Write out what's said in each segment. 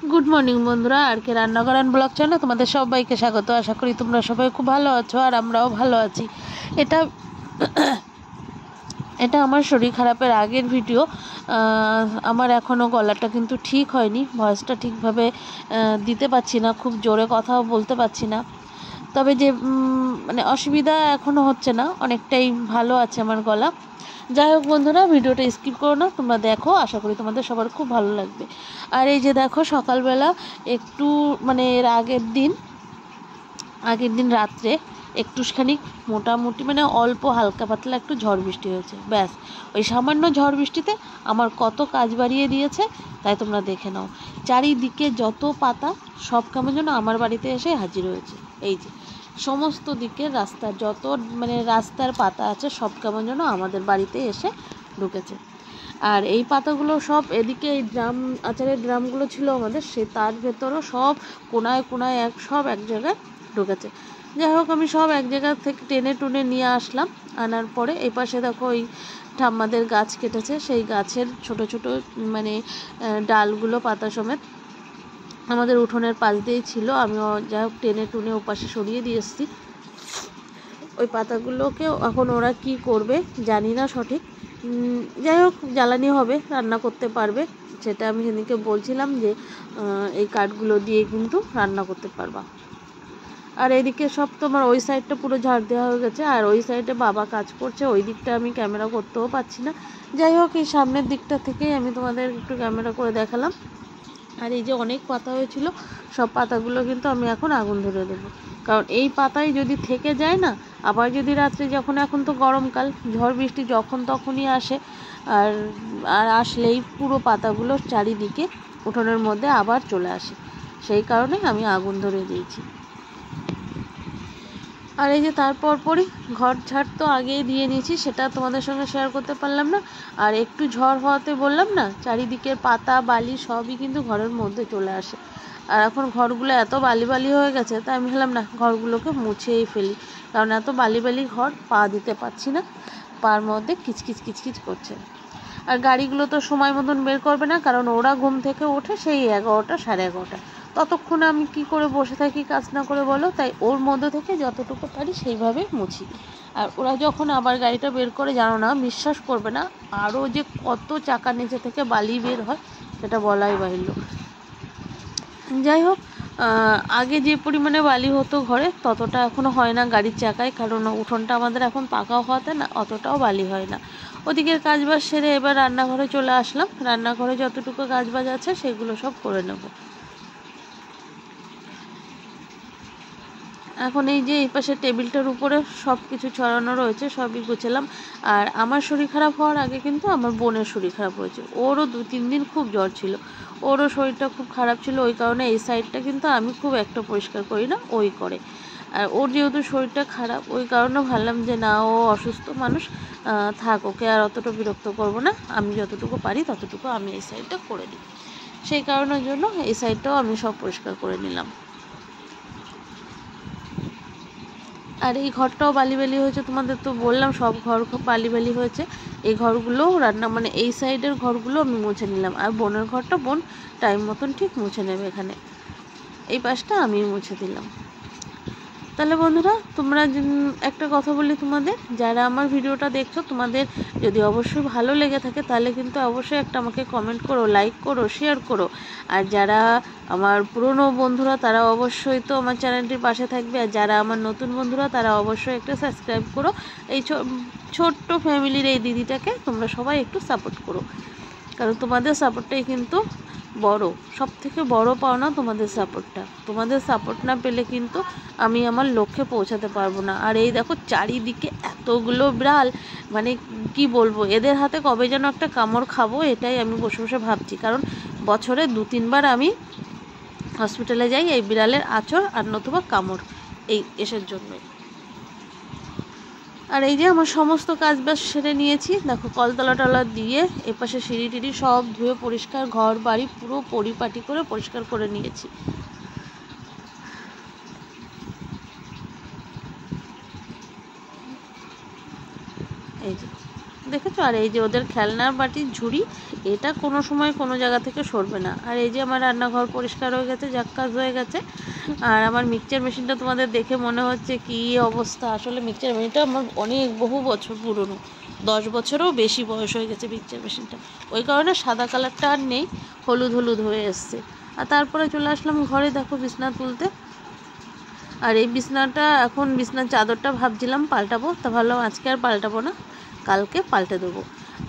Good morning বন্ধুরা, আর কে রান্নাঘর blog চ্যানেলে তোমাদের সবাইকে স্বাগত। আশা করি তোমরা সবাই খুব ভালো আছো আর আমরাও ভালো আছি। এটা এটা আমার শরীর খারাপের আগের ভিডিও। আমার এখনও গলাটা কিন্তু ঠিক হয়নি, ভয়েসটা ঠিকভাবে দিতে পারছি না, খুব জোরে কথাও বলতে পারছি না। তবে যে মানে অসুবিধা এখনও হচ্ছে না, অনেকটাই ভালো আছে আমার গলা। যাই হোক বন্ধুরা, ভিডিওটা স্কিপ করো না, তোমরা দেখো, আশা করি তোমাদের সবার খুব ভালো লাগবে। আর এই যে দেখো, সকালবেলা একটু মানে এর আগের দিন রাত্রে একটুখানি মোটামুটি মানে অল্প হালকা পাতলা একটু ঝড় বৃষ্টি হয়েছে, ব্যাস। ওই সামান্য ঝড় বৃষ্টিতে আমার কত কাজ বাড়িয়ে দিয়েছে, তাই তোমরা দেখে নাও। চারিদিকে যত পাতা সব কেমন যেন আমার বাড়িতে এসে হাজির হয়েছে। এই যে সমস্ত দিকে রাস্তার যত মানে রাস্তার পাতা আছে সব কেমন যেন আমাদের বাড়িতে এসে ঢুকেছে। আর এই পাতাগুলো সব এদিকে এই আচারের ড্রামগুলো ছিল আমাদের, সে তার ভেতরও সব কোনায় কোনায় সব এক জায়গায় ঢুকেছে। যাই হোক, আমি সব এক জায়গা থেকে টেনে টুনে নিয়ে আসলাম। আনার পরে এই পাশে দেখো, ওই ঠাম্মাদের গাছ কেটেছে, সেই গাছের ছোট ছোট মানে ডালগুলো পাতা সমেত আমাদের উঠোনের পাশ দিয়েই ছিল। আমিও যাই হোক টেনে টুনে ওপাশে সরিয়ে দিয়ে এসেছি। ওই পাতাগুলোকে এখন ওরা কি করবে জানি না সঠিক। যাই হোক, জ্বালানি হবে, রান্না করতে পারবে, সেটা আমি সেদিনকে বলছিলাম যে এই কাঠগুলো দিয়ে কিন্তু রান্না করতে পারবা। আর এদিকে সব তোমার ওই সাইডটা পুরো ঝাড় দেওয়া হয়ে গেছে, আর ওই সাইডে বাবা কাজ করছে, ওই দিকটা আমি ক্যামেরা করতেও পারছি না। যাই হোক, এই সামনের দিকটা থেকেই আমি তোমাদের একটু ক্যামেরা করে দেখালাম। আর এই যে অনেক পাতা হয়েছিল, সব পাতাগুলো কিন্তু আমি এখন আগুন ধরে দেবো, কারণ এই পাতায় যদি থেকে যায় না, আবার যদি রাত্রে যখন, এখন তো গরমকাল, ঝড় বৃষ্টি যখন তখনই আসে, আর আসলেই পুরো পাতাগুলো চারিদিকে উঠোনের মধ্যে আবার চলে আসে, সেই কারণে আমি আগুন ধরে দিয়েছি। আর এই যে তারপর পরই ঘর ঝাড় তো আগেই দিয়ে নিয়েছি, সেটা তোমাদের সঙ্গে শেয়ার করতে পারলাম না। আর একটু ঝড় হওয়াতে বললাম না, চারিদিকের পাতা বালি সবই কিন্তু ঘরের মধ্যে চলে আসে। আর এখন ঘরগুলো এত বালি বালি হয়ে গেছে, তাই আমি ভাবলাম না, ঘরগুলোকে মুছেই ফেলি, কারণ এত বালি বালি ঘর পা দিতে পারছি না, পার মধ্যে কিচকিচ কিচকিচ করছে। আর গাড়িগুলো তো সময় মতন বের করবে না, কারণ ওরা ঘুম থেকে ওঠে সেই 11টা 11:30, ততক্ষণে আমি কি করে বসে থাকি কাজ না করে বলো? তাই ওর মধ্যে থেকে যতটুকু পারি সেইভাবে মুছি। আর ওরা যখন আবার গাড়িটা বের করে, জানো না, বিশ্বাস করবে না, আরও যে কত চাকার নিচে থেকে বালি বের হয় সেটা বলাই বাহুল্য। যাই হোক, আগে যে পরিমাণে বালি হতো ঘরে, ততটা এখনও হয় না গাড়ির চাকায়, কারণ উঠোনটা আমাদের এখন পাকা হওয়াতে না অতটাও বালি হয় না। ওদিকের কাজবাজ সেরে এবার রান্নাঘরে চলে আসলাম। রান্নাঘরে যতটুকু কাজবাজ আছে সেগুলো সব করে নেব। এখন এই যে এই পাশে টেবিলটার উপরে সব কিছু ছড়ানো রয়েছে, সবই গুছালাম। আর আমার শরীর খারাপ হওয়ার আগে কিন্তু আমার বোনের শরীর খারাপ হয়েছে, ওরও 2-3 দিন খুব জ্বর ছিল, ওরও শরীরটা খুব খারাপ ছিল। ওই কারণে এই সাইডটা কিন্তু আমি খুব একটা পরিষ্কার করি না, ওই করে। আর ওর যেহেতু শরীরটা খারাপ, ওই কারণে ভাবলাম যে না, ও অসুস্থ মানুষ, থাক, ওকে আর অতটা বিরক্ত করব না, আমি যতটুকু পারি ততটুকু আমি এই সাইডটা করে দিই। সেই কারণের জন্য এই সাইডটাও আমি সব পরিষ্কার করে নিলাম। আর এই ঘরটাও বালি বালি হয়েছে, তোমাদের তো বললাম সব ঘর বালি বালি হয়েছে। এই ঘরগুলোও রান্না মানে এই সাইডের ঘরগুলো আমি মুছে নিলাম, আর বোনের ঘরটা বোন টাইম মতন ঠিক মুছে নেবে, এখানে এই পাশটা আমি মুছে দিলাম। তাহলে বন্ধুরা, তোমরা একটা কথা বলি তোমাদের, যারা আমার ভিডিওটা দেখছো, তোমাদের যদি অবশ্যই ভালো লেগে থাকে তাহলে কিন্তু অবশ্যই একটা আমাকে কমেন্ট করো, লাইক করো, শেয়ার করো। আর যারা আমার পুরনো বন্ধুরা তারা অবশ্যই তো আমার চ্যানেলটির পাশে থাকবে, আর যারা আমার নতুন বন্ধুরা তারা অবশ্যই একটা সাবস্ক্রাইব করো। এই ছোট্ট ফ্যামিলির এই দিদিটাকে তোমরা সবাই একটু সাপোর্ট করো, কারণ তোমাদের সাপোর্টটাই কিন্তু বড়, সব থেকে বড় পাওনা তোমাদের সাপোর্টটা। তোমাদের সাপোর্ট না পেলে কিন্তু আমি আমার লক্ষ্যে পৌঁছাতে পারবো না। আর এই দেখো চারিদিকে এতগুলো বিড়াল, মানে কি বলবো, এদের হাতে কবে যেন একটা কামড় খাবো, এটাই আমি বসে বসে ভাবছি, কারণ বছরে 2-3 বার আমি হসপিটালে যাই এই বিড়ালের আঁচড় আর নতুবা কামড় এই এসের জন্যই। আর এই যে আমার সমস্ত কাজ বাজ সেরে নিয়েছি, দেখো কলতলা টলা দিয়ে এপাশে সিঁড়ি টিড়ি সব ধুয়ে পরিষ্কার, ঘর বাড়ি পুরো পরিপাটি করে পরিষ্কার করে নিয়েছি। এই যে দেখেছো? আর এই যে ওদের খেলনার বাটির ঝুড়ি, এটা কোনো সময় কোনো জায়গা থেকে সরবে না। আর এই যে আমার রান্নাঘর পরিষ্কার হয়ে গেছে, কাজ হয়ে গেছে। আর আমার মিক্সচার মেশিনটা তোমাদের দেখে মনে হচ্ছে কী অবস্থা, আসলে মিক্সচার মেশিনটা আমার অনেক বহু বছর পুরনো, 10 বছরও বেশি বয়স হয়ে গেছে মিক্সচার মেশিনটা। ওই কারণে সাদা কালারটা আর নেই, হলুদ হলুদ হয়ে এসছে। আর তারপরে চলে আসলাম ঘরে, দেখো বিছনা তুলতে। আর এই বিছনাটা এখন বিছনার চাদরটা ভাবছিলাম পাল্টাবো, তা ভাবলাম আজকে আর পাল্টাবো না, কালকে পাল্টে দেবো।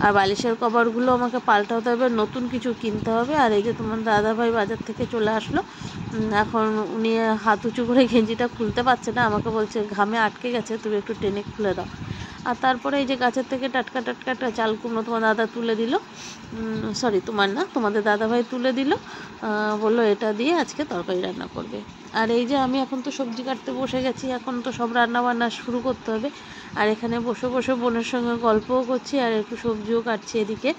আর বালিশের কভারগুলো আমাকে পাল্টাতে হবে, নতুন কিছু কিনতে হবে। আর এই যে তোমার দাদাভাই বাজার থেকে চলে আসলো, এখন উনি হাত উঁচু করে গেঞ্জিটা খুলতে পারছে না, আমাকে বলছে ঘামে আটকে গেছে, তুমি একটু টেনে খুলে দাও। আর তারপরে এই যে গাছের থেকে টাটকা টাটকা একটা চাল কুমড়ো তোমার দাদা তুলে দিল, সরি তোমার না, তোমাদের দাদাভাই তুলে দিল, বললো এটা দিয়ে আজকে তরকারি রান্না করবে। আর এই যে আমি এখন তো সবজি কাটতে বসে গেছি, এখন তো সব রান্না বান্না শুরু করতে হবে। আর এখানে বসে বসে বোনের সঙ্গে গল্পও করছি আর একটু সবজিও কাটছি এদিকে।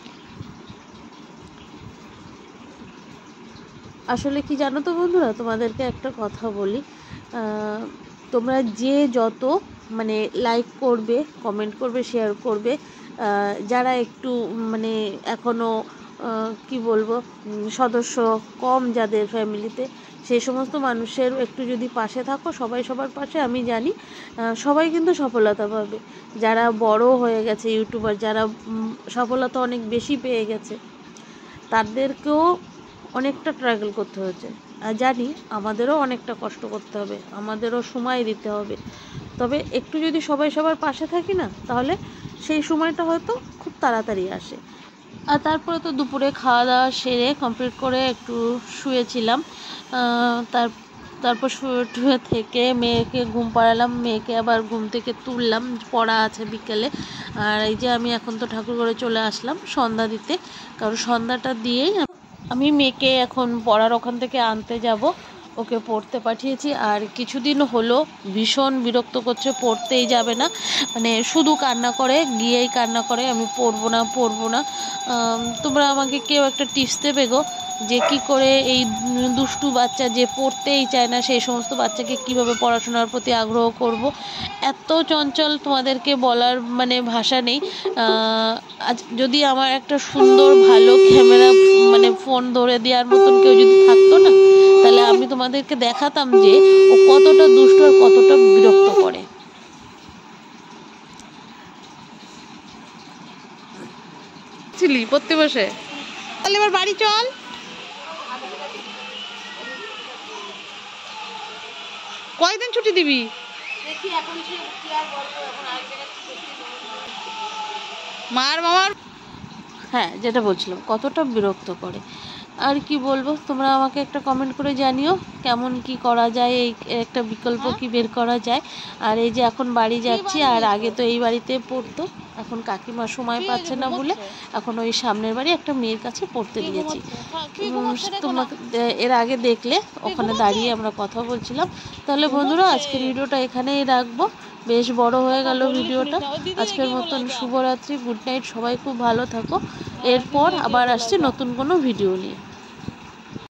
আসলে কি জানো তো বন্ধুরা, তোমাদেরকে একটা কথা বলি, তোমরা যে যত মানে লাইক করবে, কমেন্ট করবে, শেয়ার করবে, যারা একটু মানে এখনও কি বলবো সদস্য কম যাদের ফ্যামিলিতে, সেই সমস্ত মানুষের একটু যদি পাশে থাকো, সবাই সবার পাশে, আমি জানি সবাই কিন্তু সফলতা পাবে। যারা বড় হয়ে গেছে ইউটিউবার, যারা সফলতা অনেক বেশি পেয়ে গেছে, তাদেরকেও অনেকটা ট্রাগল করতে হয়েছে। আর জানি আমাদেরও অনেকটা কষ্ট করতে হবে, আমাদেরও সময় দিতে হবে। তবে একটু যদি সবাই সবার পাশে থাকি না, তাহলে সেই সময়টা হয়তো খুব তাড়াতাড়ি আসে। আর তারপরে তো দুপুরে খাওয়া দাওয়া সেরে কমপ্লিট করে একটু শুয়েছিলাম। তারপর শুয়ে থেকে মেয়েকে ঘুম পাড়ালাম, মেয়েকে আবার ঘুম থেকে তুললাম, পড়া আছে বিকেলে। আর এই যে আমি এখন তো ঠাকুর ঘরে চলে আসলাম সন্ধ্যা দিতে, কারণ সন্ধ্যাটা দিয়েই আমি মেয়েকে এখন পড়ার ওখান থেকে আনতে যাব, ওকে পড়তে পাঠিয়েছি। আর কিছুদিন হলো ভীষণ বিরক্ত করছে, পড়তেই যাবে না, মানে শুধু কান্না করে, গিয়েই কান্না করে, আমি পড়বো না পড়বো না। তোমরা আমাকে কেউ একটা টিপস দেবে গো, যে কি করে এই দুষ্টু বাচ্চা যে পড়তেই চায় না, সেই সমস্ত বাচ্চাকে কিভাবে পড়াশোনার প্রতি আগ্রহ করব। এত চঞ্চল, তোমাদেরকে বলার মানে ভাষা নেই। আজ যদি আমার একটা সুন্দর ভালো ক্যামেরা মানে ফোন ধরে দেওয়ার মতন কেউ যদি থাকতো না, তাহলে আমি তোমাদেরকে দেখাতাম যে ও কতটা দুষ্ট আর কতটা বিরক্ত করে। ছিলি পড়তে বসে, তাহলে এবার বাড়ি চল। কয়দিন ছুটি দিবি? মার মামার, হ্যাঁ যেটা বলছিলাম, কতটা বিরক্ত করে। আর কি বলবো, তোমরা আমাকে একটা কমেন্ট করে জানিও কেমন কি করা যায়, এই একটা বিকল্প কি বের করা যায়। আর এই যে এখন বাড়ি যাচ্ছি, আর আগে তো এই বাড়িতে পড়তো, এখন কাকিমা সময় পাচ্ছে না বলে এখন ওই সামনের বাড়ি একটা মেয়ের কাছে পড়তে দিয়েছি। তোমাকে এর আগে দেখলে ওখানে দাঁড়িয়ে আমরা কথা বলছিলাম। তাহলে বন্ধুরা আজকের ভিডিওটা এখানেই রাখবো, বেশ বড় হয়ে গেল ভিডিওটা। আজকের মতন শুভরাত্রি, গুড নাইট, সবাই খুব ভালো থাকো। এরপর আবার আসছি নতুন কোনো ভিডিও নিয়ে।